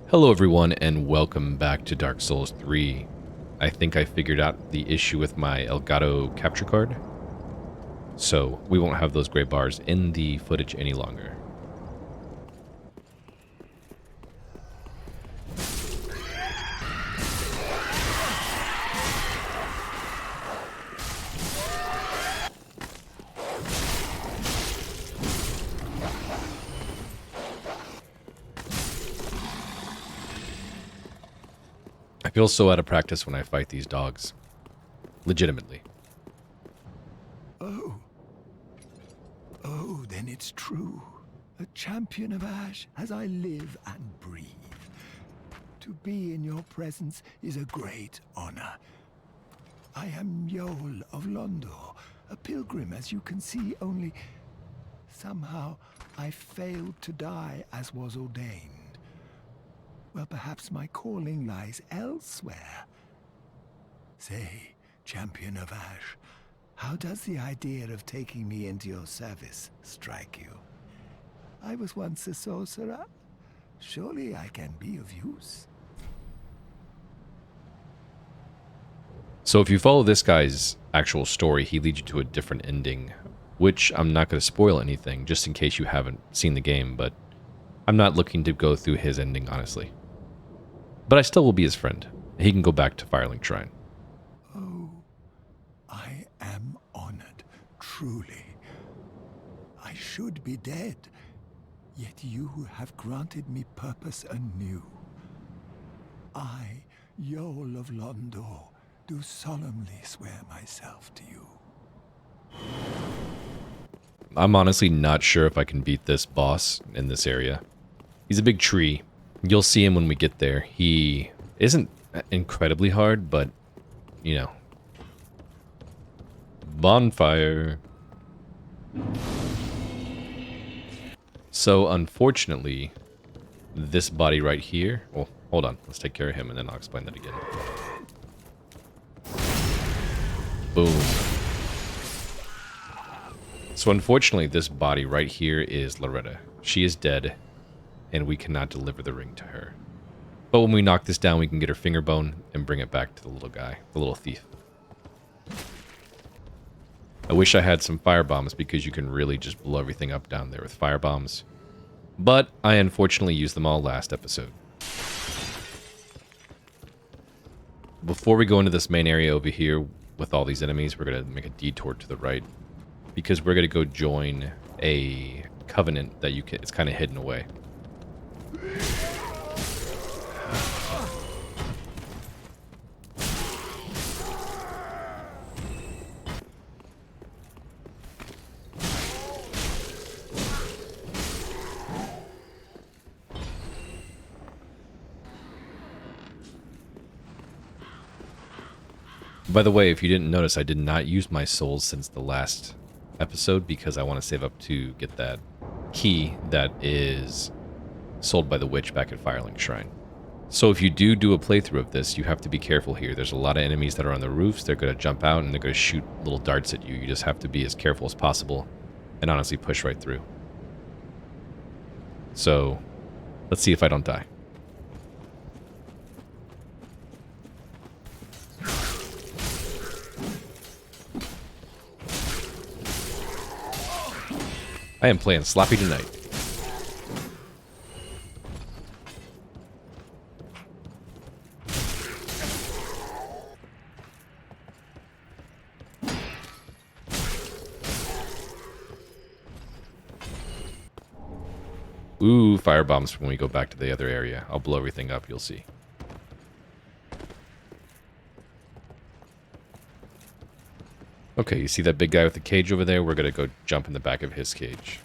Hello everyone and welcome back to Dark Souls 3. I think I figured out the issue with my Elgato capture card, so we won't have those gray bars in the footage any longer. I feel so out of practice when I fight these dogs. Legitimately. Oh, then it's true. A champion of Ash as I live and breathe. To be in your presence is a great honor. I am Yol of Londor, a pilgrim as you can see, only somehow I failed to die as was ordained. Well, perhaps my calling lies elsewhere. Say, champion of Ash, how does the idea of taking me into your service strike you? I was once a sorcerer. Surely I can be of use. So if you follow this guy's actual story, he leads you to a different ending, which I'm not going to spoil anything, just in case you haven't seen the game, but I'm not looking to go through his ending, honestly. But I still will be his friend. He can go back to Firelink Shrine. Oh, I am honored, truly. I should be dead, yet you have granted me purpose anew. I, Yol of Londor, do solemnly swear myself to you. I'm honestly not sure if I can beat this boss in this area. He's a big tree. You'll see him when we get there. He isn't incredibly hard, but, you know. Bonfire. So, unfortunately, this body right here... Well, hold on. Let's take care of him, and then I'll explain that again. Boom. So, unfortunately, this body right here is Loretta. She is dead, and we cannot deliver the ring to her. But when we knock this down, we can get her finger bone and bring it back to the little guy, the little thief. I wish I had some fire bombs because you can really just blow everything up down there with fire bombs. But I unfortunately used them all last episode. Before we go into this main area over here with all these enemies, we're going to make a detour to the right, because we're going to go join a covenant that it's kind of hidden away. By the way, if you didn't notice, I did not use my souls since the last episode because I want to save up to get that key that is sold by the witch back at Firelink Shrine. So if you do a playthrough of this, you have to be careful here. There's a lot of enemies that are on the roofs. They're going to jump out and they're going to shoot little darts at you. You just have to be as careful as possible and honestly push right through. So let's see if I don't die. I am playing sloppy tonight. Ooh, firebombs when we go back to the other area. I'll blow everything up, you'll see. Okay, you see that big guy with the cage over there? We're going to go jump in the back of his cage.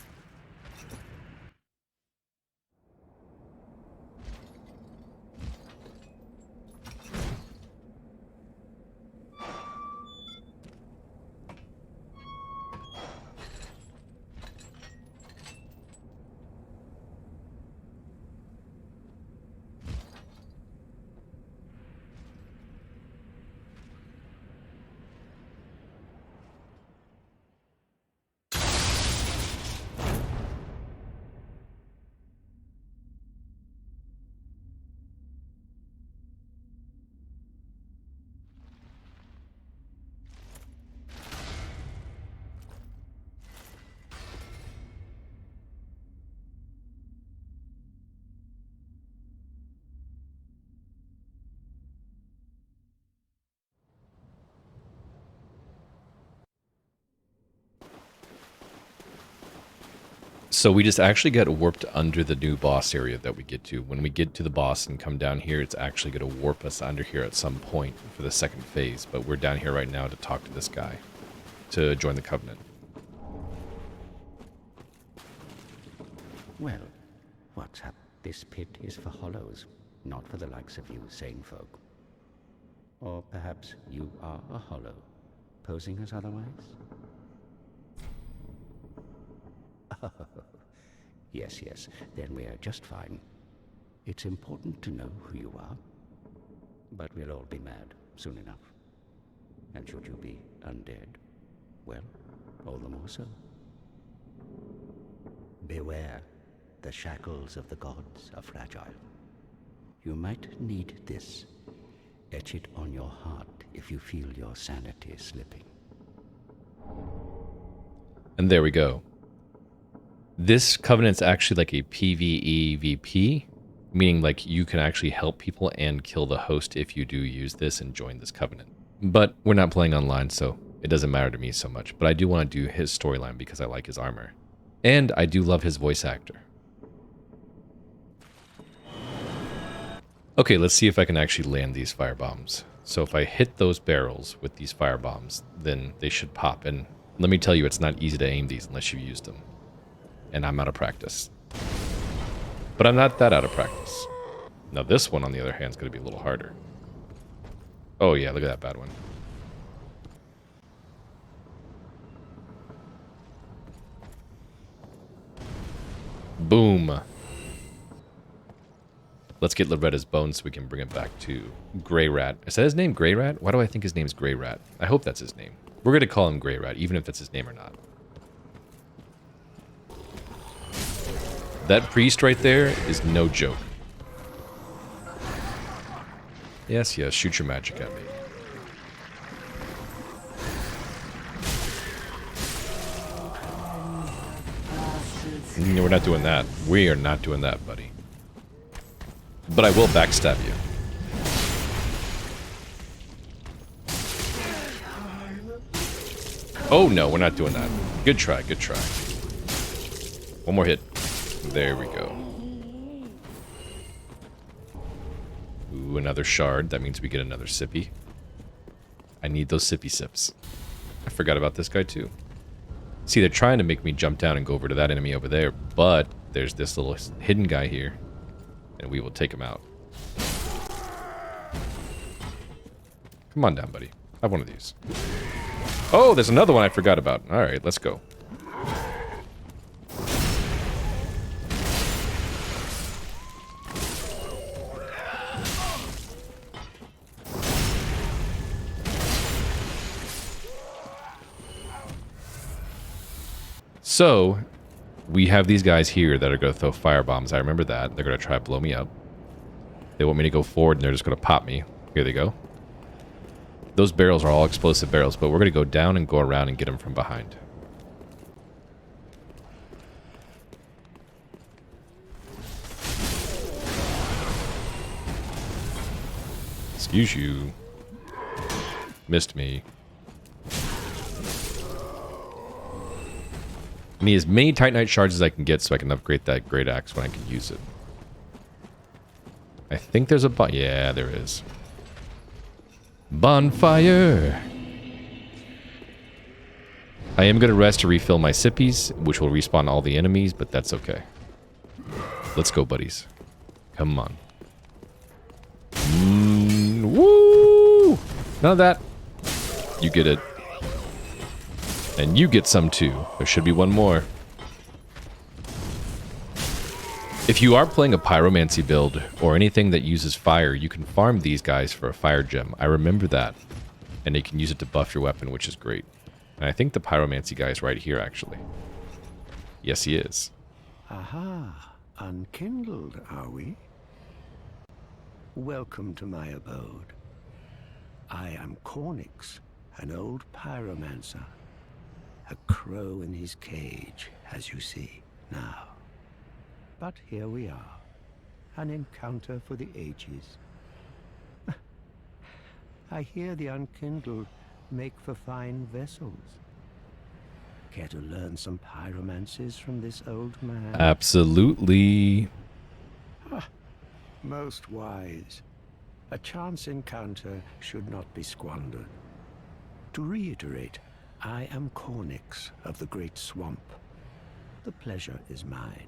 So we just actually get warped under the new boss area that we get to. When we get to the boss and come down here, it's actually going to warp us under here at some point for the second phase. But we're down here right now to talk to this guy, to join the Covenant. Well, what's up? This pit is for hollows, not for the likes of you sane folk. Or perhaps you are a hollow, posing as otherwise? Oh, yes, then we are just fine. It's important to know who you are, but we'll all be mad soon enough. And should you be undead, well, all the more so. Beware, the shackles of the gods are fragile. You might need this. Etch it on your heart if you feel your sanity slipping. And there we go. This Covenant's actually like a PvEVP, meaning like you can actually help people and kill the host if you do use this and join this Covenant. But we're not playing online, so it doesn't matter to me so much. But I do want to do his storyline because I like his armor. And I do love his voice actor. Okay, let's see if I can actually land these firebombs. So if I hit those barrels with these firebombs, then they should pop. And let me tell you, it's not easy to aim these unless you used them. And I'm out of practice. But I'm not that out of practice. Now this one, on the other hand, is going to be a little harder. Oh yeah, look at that bad one. Boom. Let's get Loretta's bones so we can bring it back to Grey Rat. Is that his name, Grey Rat? Why do I think his name is Grey Rat? I hope that's his name. We're going to call him Grey Rat, even if that's his name or not. That priest right there is no joke. Yes, shoot your magic at me. No, we're not doing that. We are not doing that, buddy. But I will backstab you. Oh no, we're not doing that. Good try, good try. One more hit. There we go. Ooh, another shard. That means we get another sippy. I need those sippy sips. I forgot about this guy too. See, they're trying to make me jump down and go over to that enemy over there, but there's this little hidden guy here, and we will take him out. Come on down, buddy. Have one of these. Oh, there's another one I forgot about. All right, let's go. So, we have these guys here that are going to throw firebombs. I remember that. They're going to try to blow me up. They want me to go forward, and they're just going to pop me. Here they go. Those barrels are all explosive barrels, but we're going to go down and go around and get them from behind. Excuse you. Missed me. I need as many Titanite shards as I can get so I can upgrade that great axe when I can use it. I think there's a yeah, there is. Bonfire! I am going to rest to refill my sippies, which will respawn all the enemies, but that's okay. Let's go, buddies. Come on. Woo! None of that. You get it. And you get some too. There should be one more. If you are playing a pyromancy build or anything that uses fire, you can farm these guys for a fire gem. I remember that. And you can use it to buff your weapon, which is great. And I think the pyromancy guy is right here, actually. Yes, he is. Aha, unkindled, are we? Welcome to my abode. I am Cornix, an old pyromancer. A crow in his cage, as you see now. But here we are, an encounter for the ages. I hear the unkindled make for fine vessels. Care to learn some pyromancies from this old man? Absolutely. Most wise. A chance encounter should not be squandered. To reiterate, I am Cornix of the Great Swamp. The pleasure is mine.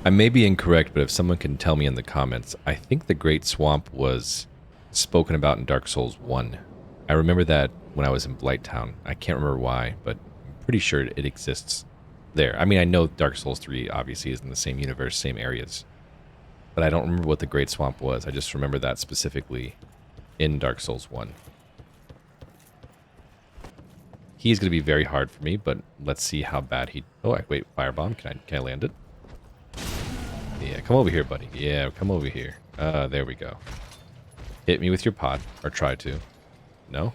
I may be incorrect, but if someone can tell me in the comments, I think the Great Swamp was spoken about in Dark Souls 1. I remember that when I was in Blighttown. I can't remember why, but I'm pretty sure it exists there. I mean, I know Dark Souls 3 obviously is in the same universe, same areas, but I don't remember what the Great Swamp was. I just remember that specifically in Dark Souls 1. He's going to be very hard for me, but let's see how bad he... Oh, wait, firebomb. Can I land it? Yeah, come over here, buddy. Yeah, come over here. There we go. Hit me with your pot, or try to. No?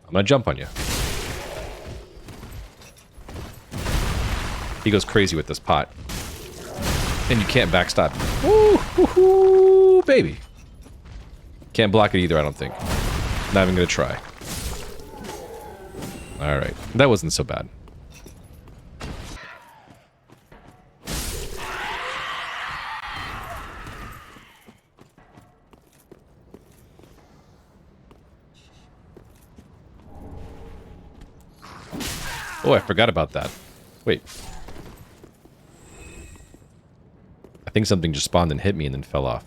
I'm going to jump on you. He goes crazy with this pot. And you can't backstop. Woo, baby. Can't block it either, I don't think. Not even going to try. Alright, that wasn't so bad. Oh, I forgot about that. Wait. I think something just spawned and hit me and then fell off.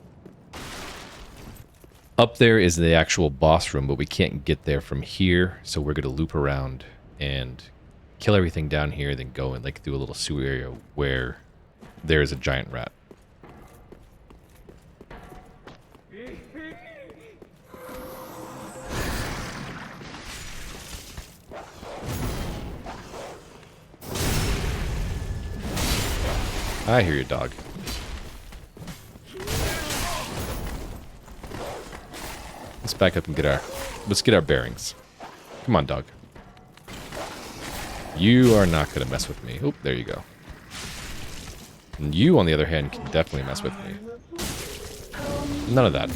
Up there is the actual boss room, but we can't get there from here, so we're going to loop around and kill everything down here, then go and like through a little sewer area where there is a giant rat. I hear you, dog. Let's back up and let's get our bearings. Come on, dog. You are not going to mess with me. Oh, there you go. And you, on the other hand, can definitely mess with me. None of that.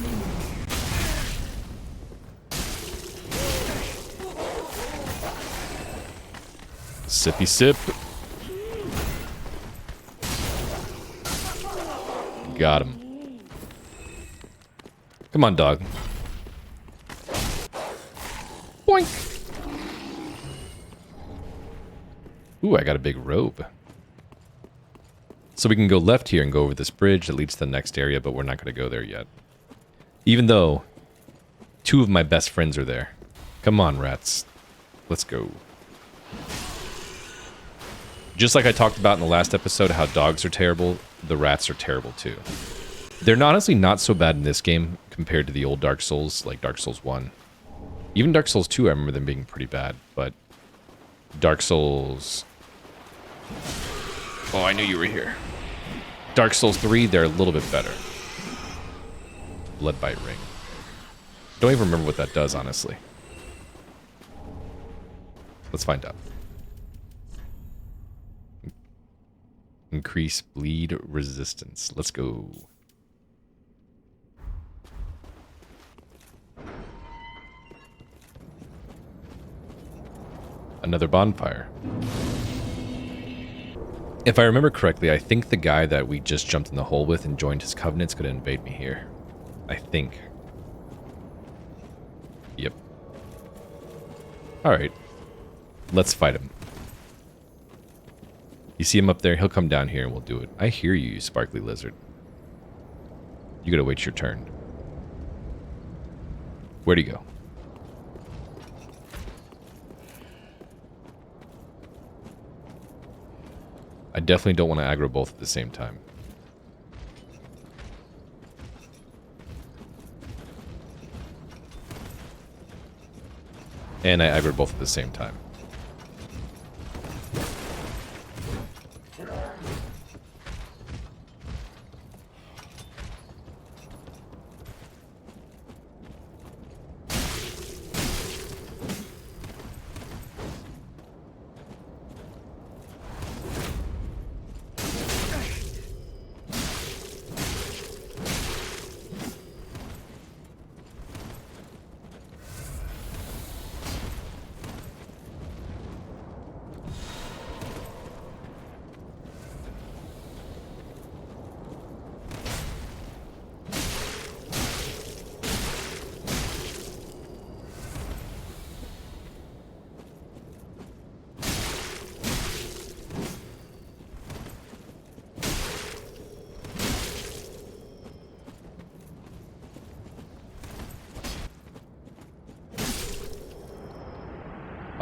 Sippy sip. Got him. Come on, dog. Boink! Ooh, I got a big robe. So we can go left here and go over this bridge that leads to the next area, but we're not going to go there yet. Even though 2 of my best friends are there. Come on, rats. Let's go. Just like I talked about in the last episode, how dogs are terrible, the rats are terrible too. They're honestly not so bad in this game compared to the old Dark Souls, like Dark Souls 1. Even Dark Souls 2, I remember them being pretty bad, but Dark Souls... Oh, I knew you were here. Dark Souls 3, they're a little bit better. Bloodbite Ring. Don't even remember what that does, honestly. Let's find out. Increase bleed resistance. Let's go. Another bonfire. If I remember correctly, I think the guy that we just jumped in the hole with and joined his covenant's gonna invade me here. I think. Yep. Alright. Let's fight him. You see him up there, he'll come down here and we'll do it. I hear you, you sparkly lizard. You gotta wait your turn. Where'd he go? I definitely don't want to aggro both at the same time. And I aggro both at the same time.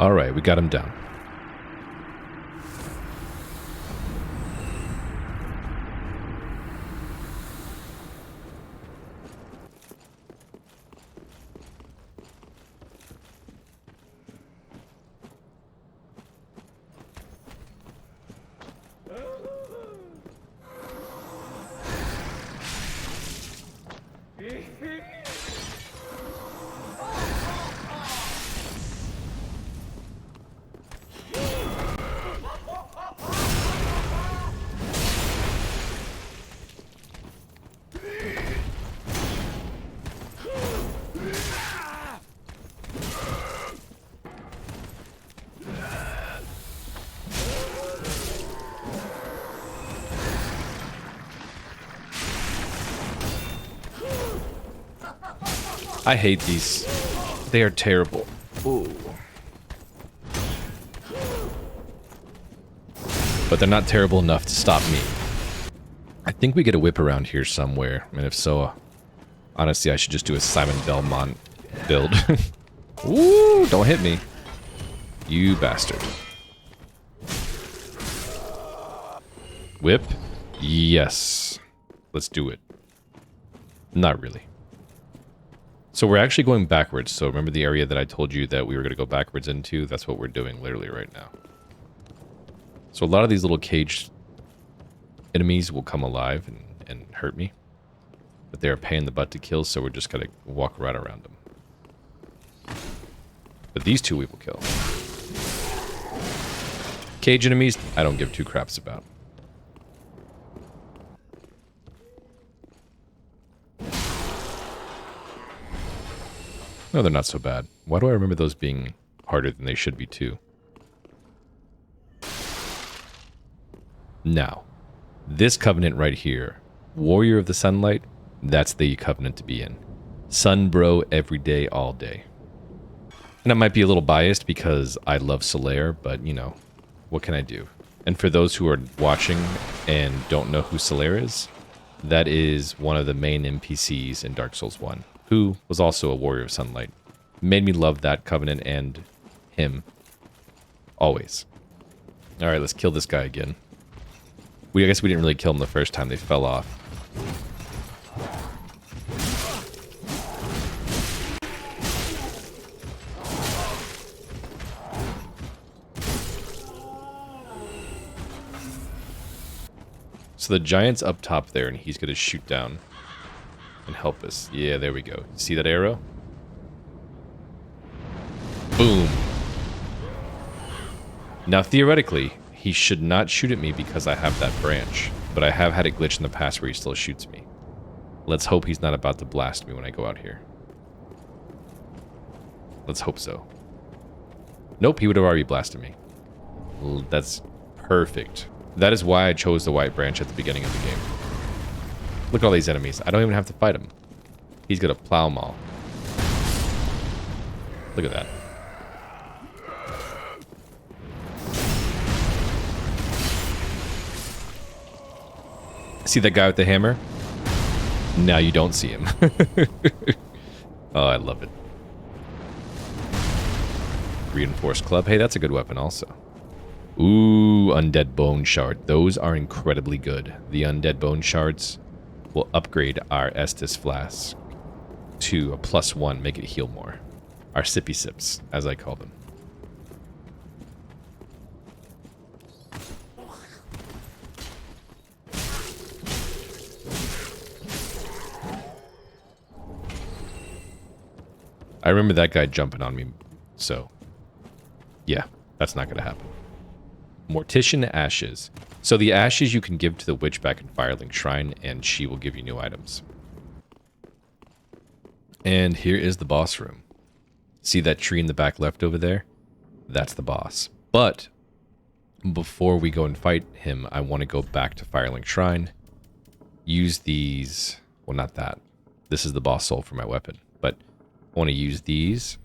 Alright, we got him down. I hate these. They are terrible. Ooh. But they're not terrible enough to stop me. I think we get a whip around here somewhere. And if so, honestly, I should just do a Simon Belmont build. Ooh, don't hit me. You bastard. Whip? Yes. Let's do it. Not really. So we're actually going backwards. So remember the area that I told you that we were going to go backwards into? That's what we're doing literally right now. So a lot of these little caged enemies will come alive and hurt me. But they're a pain in the butt to kill, so we're just going to walk right around them. But these two we will kill. Cage enemies, I don't give two craps about. No, they're not so bad. Why do I remember those being harder than they should be, too? Now, this covenant right here, Warrior of the Sunlight, that's the covenant to be in. Sun bro every day, all day. And I might be a little biased because I love Solaire, but, you know, what can I do? And for those who are watching and don't know who Solaire is, that is one of the main NPCs in Dark Souls 1. Who was also a Warrior of Sunlight. Made me love that covenant and him. Always. Alright, let's kill this guy again. I guess we didn't really kill him the first time. They fell off. So the giant's up top there, and he's going to shoot down. And help us. Yeah, there we go. See that arrow? Boom. Now, theoretically, he should not shoot at me because I have that branch. But I have had it glitch in the past where he still shoots me. Let's hope he's not about to blast me when I go out here. Let's hope so. Nope, he would have already blasted me. That's perfect. That is why I chose the white branch at the beginning of the game. Look at all these enemies. I don't even have to fight him. He's gonna plow them all. Look at that. See that guy with the hammer? Now you don't see him. Oh, I love it. Reinforced club. Hey, that's a good weapon also. Ooh, undead bone shard. Those are incredibly good. The undead bone shards will upgrade our Estus flask to a +1, make it heal more. Our sippy sips, as I call them. I remember that guy jumping on me, so yeah, that's not going to happen. Mortician Ashes. So the ashes you can give to the witch back in Firelink Shrine, and she will give you new items. And here is the boss room. See that tree in the back left over there? That's the boss. But before we go and fight him, I want to go back to Firelink Shrine. Use these... Well, not that. This is the boss soul for my weapon. But I want to use these.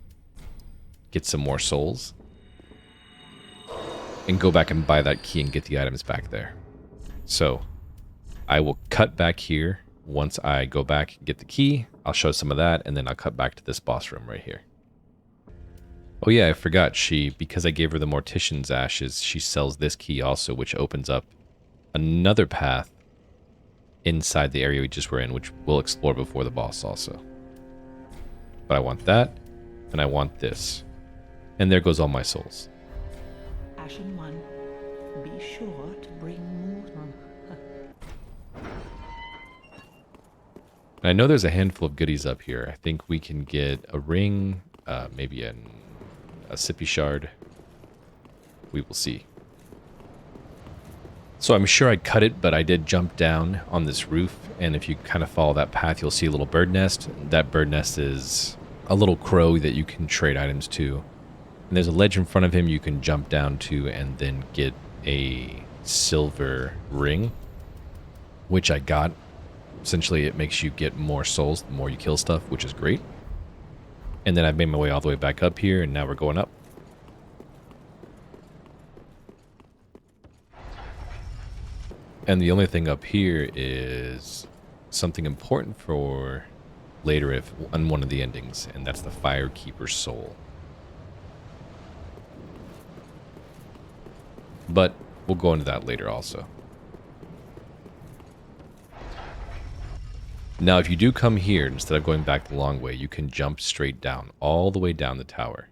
Get some more souls. And go back and buy that key and get the items back there. So, I will cut back here. Once I go back and get the key, I'll show some of that, and then I'll cut back to this boss room right here. Oh yeah, I forgot. Because I gave her the Mortician's Ashes, she sells this key also, which opens up another path inside the area we just were in, which we'll explore before the boss also. But I want that, and I want this. And there goes all my souls. Ashen One, be sure to bring more. I know there's a handful of goodies up here. I think we can get a ring, maybe a sippy shard. We will see. So I'm sure I cut it, but I did jump down on this roof, and if you kind of follow that path, you'll see a little bird nest. That bird nest is a little crow that you can trade items to. And there's a ledge in front of him you can jump down to and then get a silver ring, which I got. Essentially, it makes you get more souls the more you kill stuff, which is great. And then I've made my way all the way back up here, and now we're going up. And the only thing up here is something important for later if on one of the endings, and that's the Firekeeper's Soul. But we'll go into that later also. Now, if you do come here, instead of going back the long way, you can jump straight down, all the way down the tower.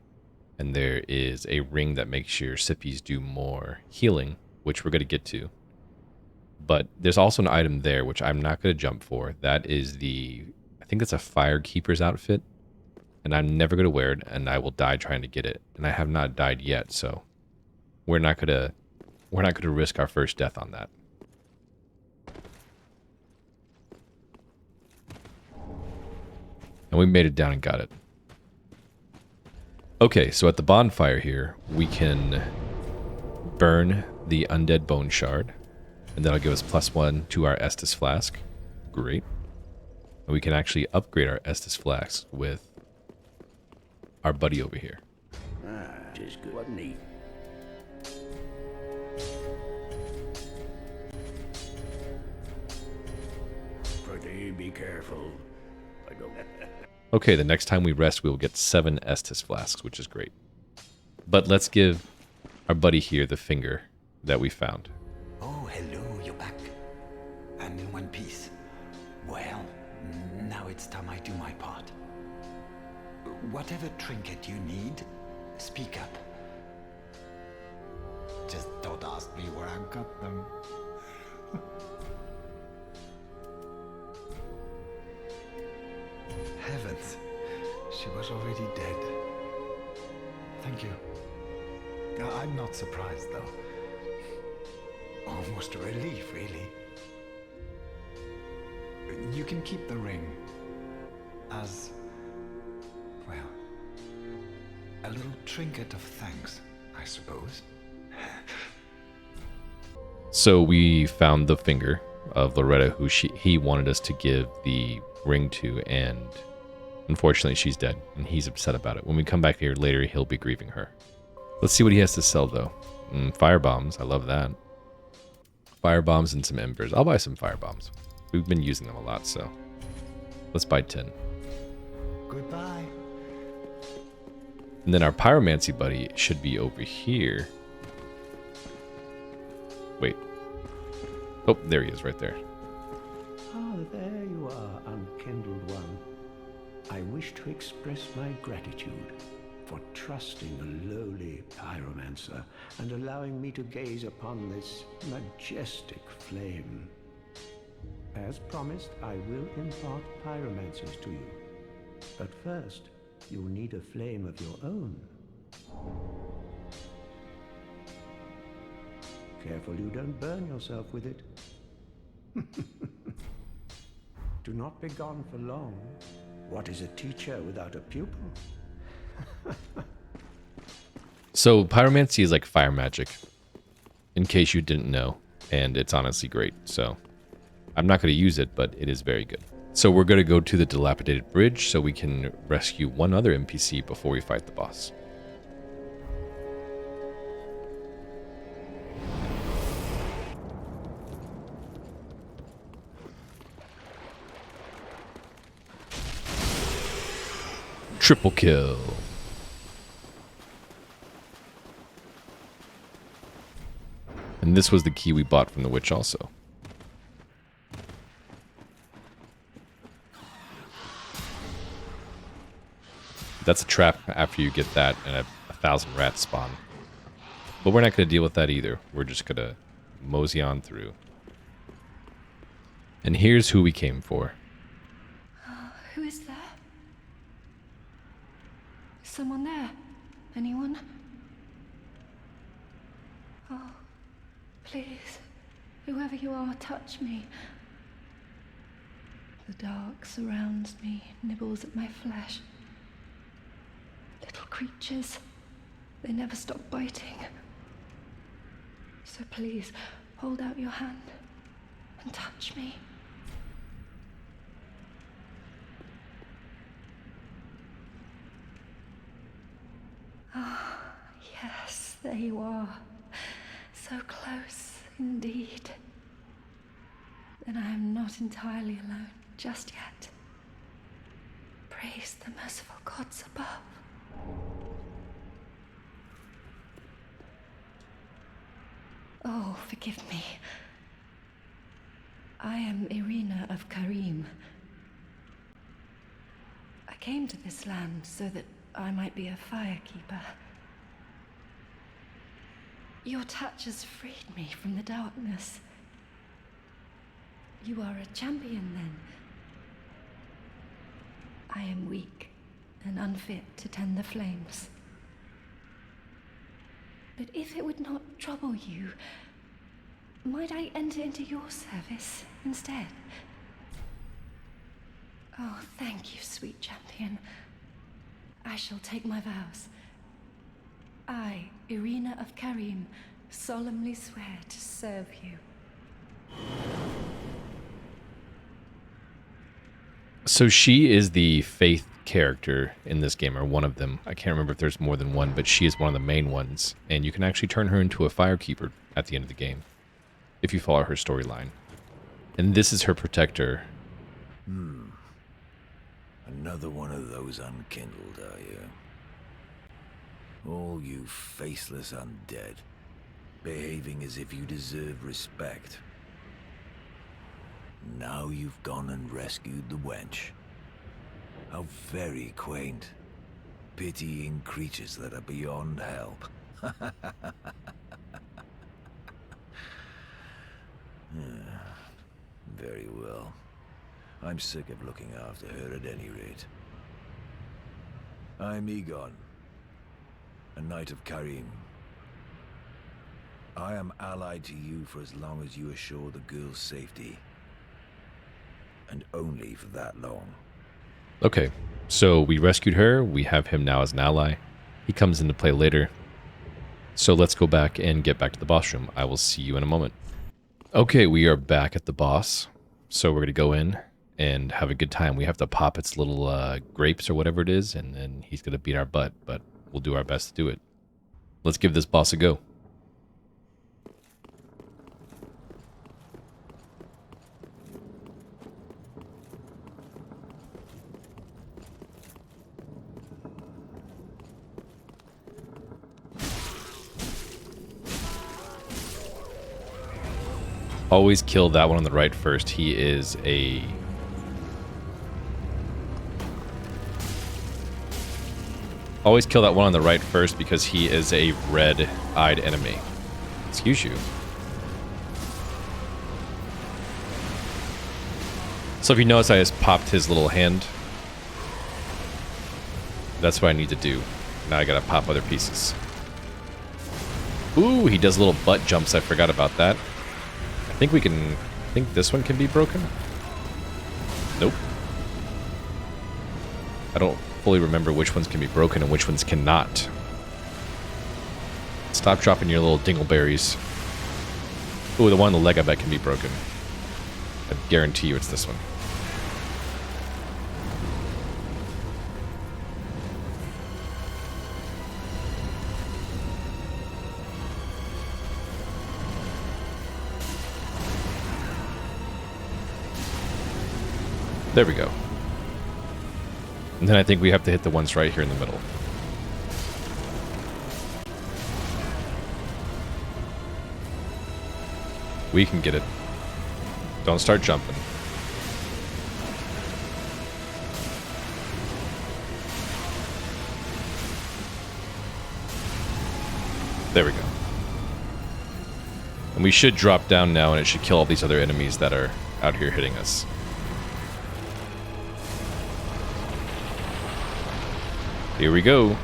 And there is a ring that makes your sippies do more healing, which we're going to get to. But there's also an item there, which I'm not going to jump for. That is I think that's a Firekeeper's outfit. And I'm never going to wear it, and I will die trying to get it. And I have not died yet, so we're not going to risk our first death on that. And we made it down and got it. Okay, so at the bonfire here, we can burn the undead bone shard. And that'll give us +1 to our Estus flask. Great. And we can actually upgrade our Estus flask with our buddy over here. Just good, wasn't he? Pretty be careful. I go. Okay, the next time we rest, we will get 7 Estus flasks, which is great. But let's give our buddy here the finger that we found. Oh, hello, you're back. And in one piece. Well, now it's time I do my part. Whatever trinket you need, speak up. Just don't ask me where I got them. Heavens, she was already dead. Thank you. I'm not surprised, though. Almost a relief, really. You can keep the ring as, well, a little trinket of thanks, I suppose. So we found the finger of Loretta, who he wanted us to give the ring to, and unfortunately she's dead, and he's upset about it. When we come back here later, he'll be grieving her. Let's see what he has to sell, though. Fire bombs, I love that. Fire bombs and some embers. I'll buy some fire bombs. We've been using them a lot, so let's buy 10. Goodbye. And then our pyromancy buddy should be over here. Wait. Oh, there he is, right there. Ah, there you are, unkindled one. I wish to express my gratitude for trusting a lowly pyromancer and allowing me to gaze upon this majestic flame. As promised, I will impart pyromancers to you. But first, you'll need a flame of your own. Careful you don't burn yourself with it. Do not be gone for long. What is a teacher without a pupil? So pyromancy is like fire magic, in case you didn't know, and it's honestly great. So I'm not going to use it, but it is very good. So we're going to go to the dilapidated bridge so we can rescue one other NPC before we fight the boss. Triple kill. And this was the key we bought from the witch also. That's a trap after you get that and a 1,000 rats spawn. But we're not going to deal with that either. We're just going to mosey on through. And here's who we came for. Who is there? Is someone there? Anyone? Oh, please, whoever you are, touch me. The dark surrounds me, nibbles at my flesh. Little creatures, they never stop biting. So please, hold out your hand and touch me. Ah, yes, there you are. So close, indeed. Then I am not entirely alone just yet. Praise the merciful gods above. Oh, forgive me. I am Irina of Karim. I came to this land so that I might be a firekeeper. Your touch has freed me from the darkness. You are a champion, then. I am weak and unfit to tend the flames. But if it would not trouble you, might I enter into your service instead? Oh, thank you, sweet champion. I shall take my vows. I, Irina of Karim, solemnly swear to serve you. So she is the Faith character in this game, or one of them. I can't remember if there's more than one, but she is one of the main ones. And you can actually turn her into a firekeeper at the end of the game, if you follow her storyline. And this is her protector. Another one of those unkindled, are you? All you faceless undead, behaving as if you deserve respect. Now you've gone and rescued the wench. How very quaint. Pitying creatures that are beyond help. Very well. I'm sick of looking after her at any rate. I'm Egon, a knight of Karim. I am allied to you for as long as you assure the girl's safety. And only for that long. Okay, so we rescued her. We have him now as an ally. He comes into play later. So let's go back and get back to the boss room. I will see you in a moment. Okay, we are back at the boss. So we're going to go in and have a good time. We have to pop its little grapes or whatever it is, and then he's going to beat our butt, but we'll do our best to do it. Let's give this boss a go. Always kill that one on the right first. He is a... Always kill that one on the right first because he is a red-eyed enemy. Excuse you. So if you notice, I just popped his little hand. That's what I need to do. Now I gotta pop other pieces. Ooh, he does little butt jumps. I forgot about that. I think we can... I think this one can be broken? Nope. I don't fully remember which ones can be broken and which ones cannot. Stop dropping your little dingleberries. Ooh, the one on the leg I bet can be broken. I guarantee you it's this one. There we go. And then I think we have to hit the ones right here in the middle. We can get it. Don't start jumping. There we go. And we should drop down now, and it should kill all these other enemies that are out here hitting us. Here we go.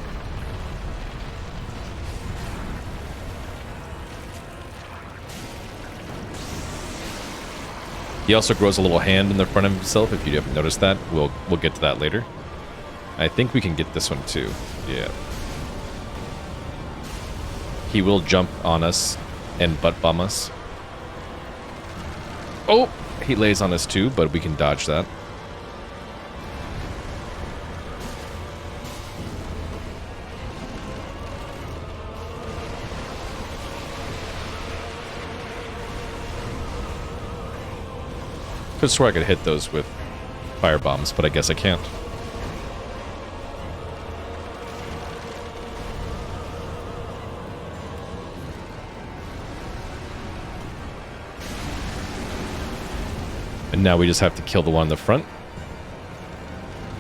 He also grows a little hand in the front of himself, if you haven't noticed that. We'll get to that later. I think we can get this one too. Yeah. He will jump on us and butt bomb us. Oh! He lays on us too, but we can dodge that. Could swear I could hit those with fire bombs, but I guess I can't. And now we just have to kill the one in the front.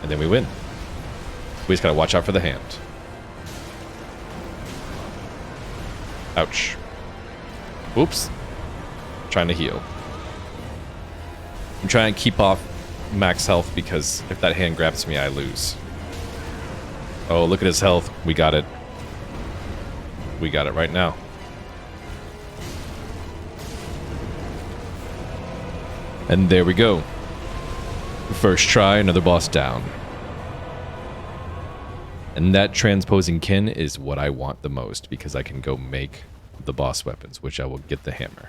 And then we win. We just gotta watch out for the hand. Ouch. Oops. Trying to heal. I'm trying to keep off max health because if that hand grabs me, I lose. Oh, look at his health. We got it. We got it right now. And there we go. First try, another boss down. And that transposing kin is what I want the most because I can go make the boss weapons, which I will get the hammer.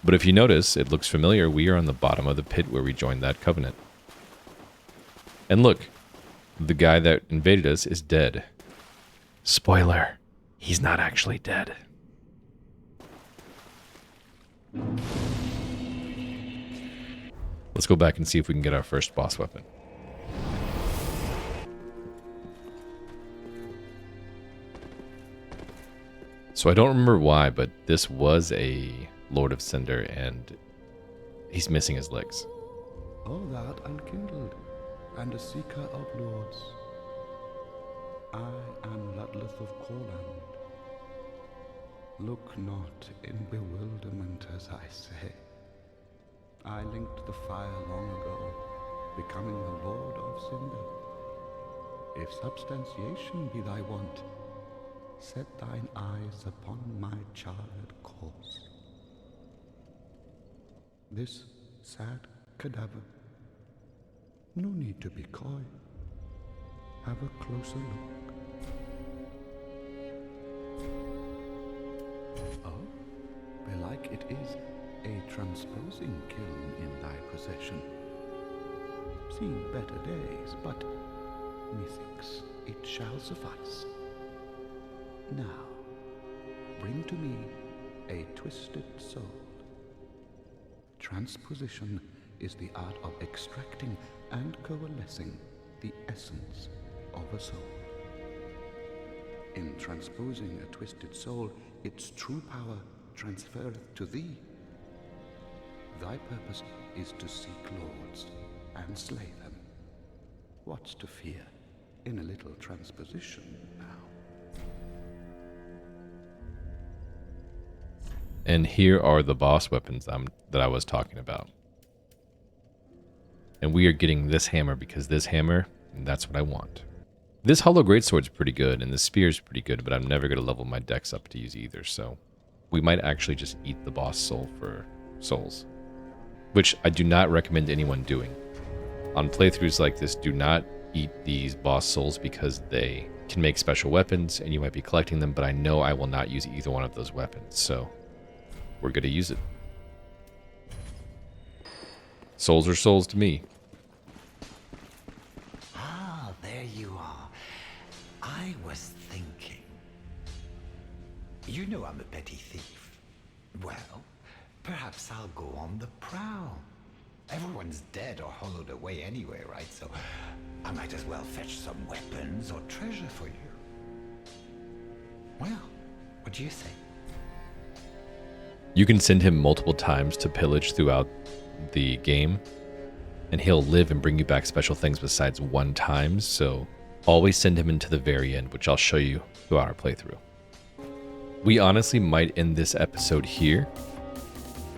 But if you notice, it looks familiar. We are on the bottom of the pit where we joined that covenant. And look, the guy that invaded us is dead. Spoiler, he's not actually dead. Let's go back and see if we can get our first boss weapon. So I don't remember why, but this was a Lord of Cinder, and he's missing his legs. O thou unkindled, and a seeker of lords, I am Ludleth of Corland. Look not in bewilderment as I say. I linked the fire long ago, becoming the Lord of Cinder. If substantiation be thy want, set thine eyes upon my charred corpse. This sad cadaver, no need to be coy. Have a closer look. Oh, belike it is a transposing kiln in thy possession. Seen better days, but methinks it shall suffice. Now, bring to me a twisted soul. Transposition is the art of extracting and coalescing the essence of a soul. In transposing a twisted soul, its true power transferreth to thee. Thy purpose is to seek lords and slay them. What's to fear in a little transposition now? And here are the boss weapons that I was talking about. And we are getting this hammer because this hammer, that's what I want. This hollow greatsword's pretty good, and the spear's pretty good, but I'm never going to level my dex up to use either, so we might actually just eat the boss soul for souls. Which I do not recommend anyone doing. On playthroughs like this, do not eat these boss souls because they can make special weapons, and you might be collecting them, but I know I will not use either one of those weapons, so we're going to use it. Souls are souls to me. Ah, there you are. I was thinking. You know I'm a petty thief. Well, perhaps I'll go on the prowl. Everyone's dead or hollowed away anyway, right? So I might as well fetch some weapons or treasure for you. Well, what do you say? You can send him multiple times to pillage throughout the game, and he'll live and bring you back special things besides one time, so always send him into the very end, which I'll show you throughout our playthrough. We honestly might end this episode here.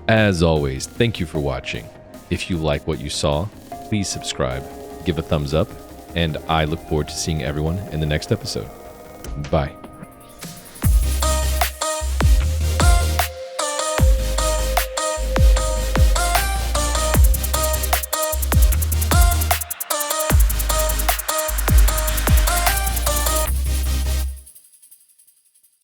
As always, thank you for watching. If you like what you saw, please subscribe, give a thumbs up, and I look forward to seeing everyone in the next episode. Bye.